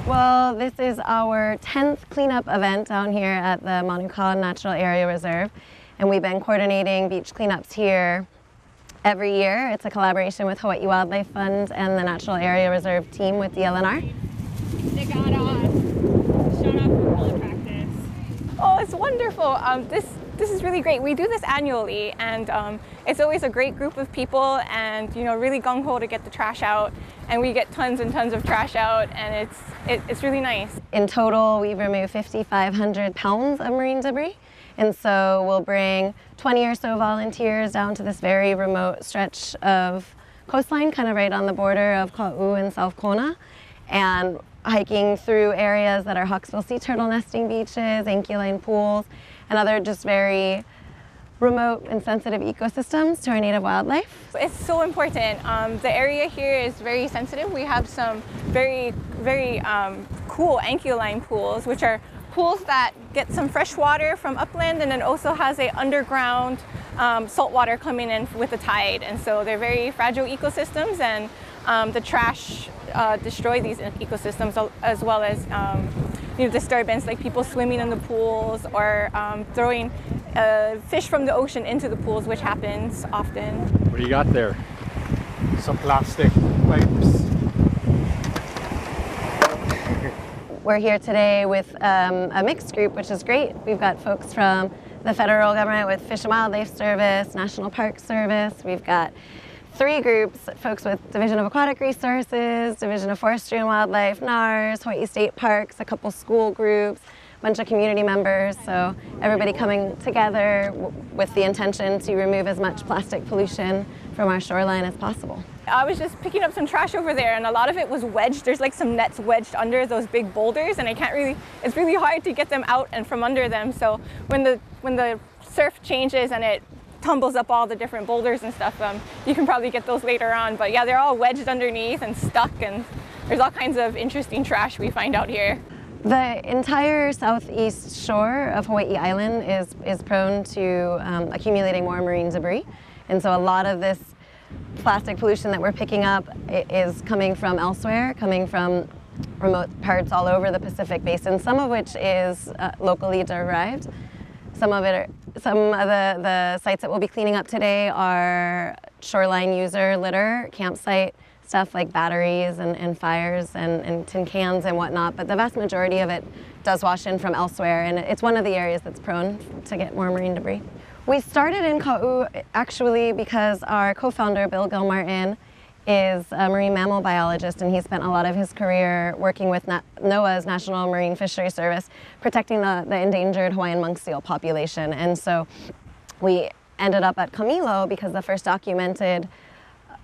Well, this is our 10th cleanup event down here at the Manuka Natural Area Reserve, and we've been coordinating beach cleanups here every year. It's a collaboration with Hawaii Wildlife Fund and the Natural Area Reserve team with DLNR. They got shown up for bullet practice. Oh, it's wonderful. This is really great. We do this annually, and it's always a great group of people, and really gung-ho to get the trash out, and we get tons and tons of trash out, and it's really nice. In total, we've removed 5,500 pounds of marine debris, and so we'll bring 20 or so volunteers down to this very remote stretch of coastline, kind of right on the border of Ka'u and South Kona, and hiking through areas that are hawksbill sea turtle nesting beaches, ankyline pools, and other just very remote and sensitive ecosystems to our native wildlife. It's so important. The area here is very sensitive. We have some very cool ankyline pools, which are pools that get some fresh water from upland and then also has a underground salt water coming in with the tide. And so they're very fragile ecosystems, and the trash destroy these ecosystems, as well as disturbance like people swimming in the pools or throwing fish from the ocean into the pools, which happens often. What do you got there? Some plastic pipes. We're here today with a mixed group, which is great. We've got folks from the federal government with Fish and Wildlife Service, National Park Service. We've got 3 groups, folks with Division of Aquatic Resources, Division of Forestry and Wildlife, NARS, Hawaii State Parks, a couple school groups, a bunch of community members. So everybody coming together with the intention to remove as much plastic pollution from our shoreline as possible. I was just picking up some trash over there, and a lot of it was wedged. There's like some nets wedged under those big boulders, and it's really hard to get them out and from under them. So when the surf changes and it tumbles up all the different boulders and stuff, you can probably get those later on. But yeah, they're all wedged underneath and stuck, and there's all kinds of interesting trash we find out here. The entire southeast shore of Hawaii Island is prone to accumulating more marine debris. And so a lot of this plastic pollution that we're picking up is coming from elsewhere, coming from remote parts all over the Pacific Basin, some of which is locally derived. Some of the sites that we'll be cleaning up today are shoreline user litter, campsite stuff like batteries and fires and tin cans and whatnot, but the vast majority of it does wash in from elsewhere, and it's one of the areas that's prone to get more marine debris. We started in Ka'u actually because our co-founder, Bill Gilmartin, is a marine mammal biologist, and he spent a lot of his career working with NOAA's National Marine Fisheries Service, protecting the endangered Hawaiian monk seal population. And so we ended up at Kamilo because the first documented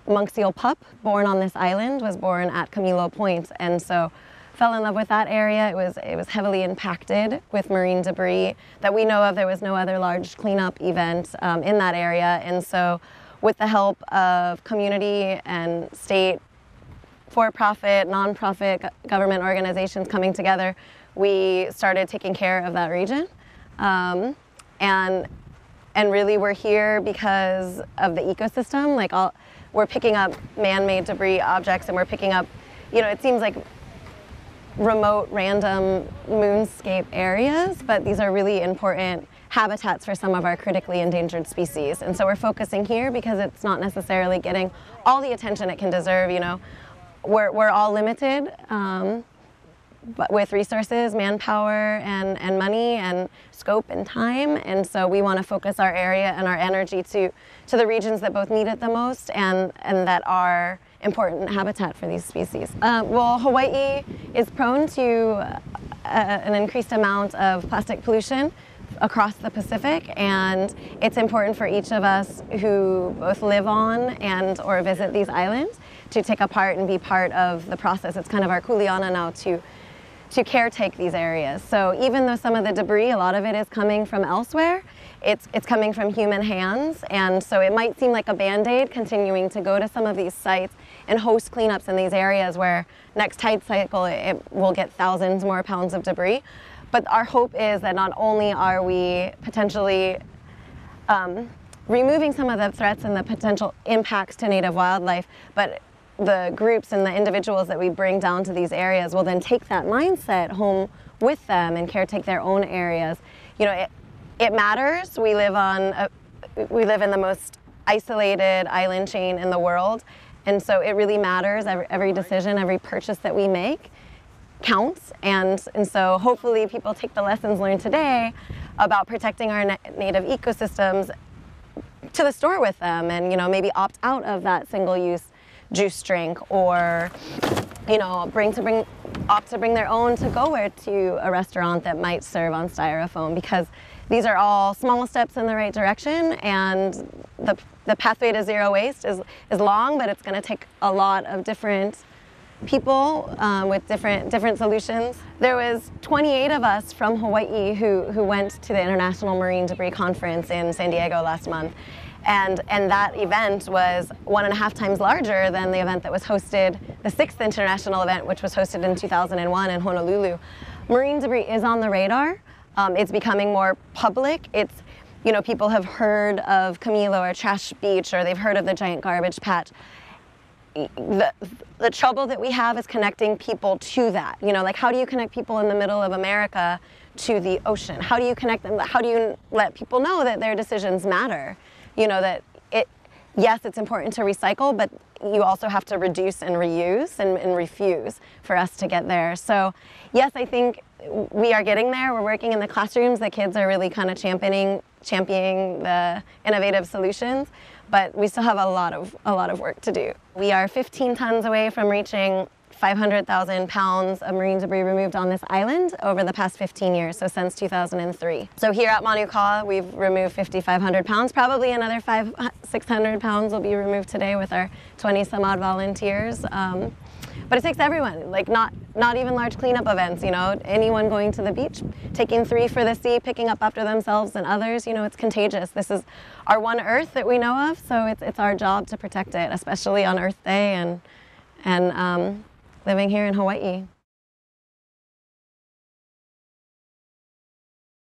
monk seal pup born on this island was born at Kamilo Point. And so fell in love with that area. It was heavily impacted with marine debris that we know of. There was no other large cleanup event in that area. And so with the help of community and state, for-profit, non-profit government organizations coming together, we started taking care of that region. And really we're here because of the ecosystem. We're picking up man-made debris objects, and we're picking up, it seems like remote, random moonscape areas, but these are really important habitats for some of our critically endangered species. And so we're focusing here because it's not necessarily getting all the attention it can deserve. We're all limited but with resources, manpower, and money, and scope and time. And so we want to focus our area and our energy to the regions that both need it the most and that are important habitat for these species. Well, Hawaii is prone to an increased amount of plastic pollution across the Pacific, and it's important for each of us who both live on and or visit these islands to take a part and be part of the process. It's kind of our kuleana now to caretake these areas. So even though some of the debris, a lot of it is coming from elsewhere, it's coming from human hands, and so it might seem like a band-aid continuing to go to some of these sites and host cleanups in these areas where next tide cycle it will get thousands more pounds of debris. But our hope is that not only are we potentially removing some of the threats and the potential impacts to native wildlife, but the groups and the individuals that we bring down to these areas will then take that mindset home with them and caretake their own areas. You know, it matters. We live in the most isolated island chain in the world, and so it really matters. Every decision, every purchase that we make counts, and so hopefully people take the lessons learned today about protecting our native ecosystems to the store with them, and, you know, maybe opt out of that single-use juice drink, or, you know, opt to bring their own to-goer to a restaurant that might serve on styrofoam, because these are all small steps in the right direction, and the pathway to zero waste is long, but it's going to take a lot of different people with different solutions. There was 28 of us from Hawaii who went to the International Marine Debris Conference in San Diego last month. And that event was 1.5 times larger than the event that was hosted, the 6th international event, which was hosted in 2001 in Honolulu. Marine debris is on the radar. It's becoming more public. It's, you know, people have heard of Camilo or Trash Beach, or they've heard of the giant garbage patch. The trouble that we have is connecting people to that. You know, like, how do you connect people in the middle of America to the ocean? How do you connect them? How do you let people know that their decisions matter? You know, that yes, it's important to recycle, but you also have to reduce and reuse and refuse for us to get there. So yes, I think we are getting there. We're working in the classrooms. The kids are really kind of championing the innovative solutions, but we still have a lot of work to do. We are 15 tons away from reaching 500,000 pounds of marine debris removed on this island over the past 15 years, so since 2003. So here at Manuka, we've removed 5,500 pounds. Probably another 600 pounds will be removed today with our 20 some odd volunteers. But it takes everyone, like not even large cleanup events, you know, anyone going to the beach, taking 3 for the sea, picking up after themselves and others, you know, it's contagious. This is our one Earth that we know of, so it's our job to protect it, especially on Earth Day and living here in Hawaii.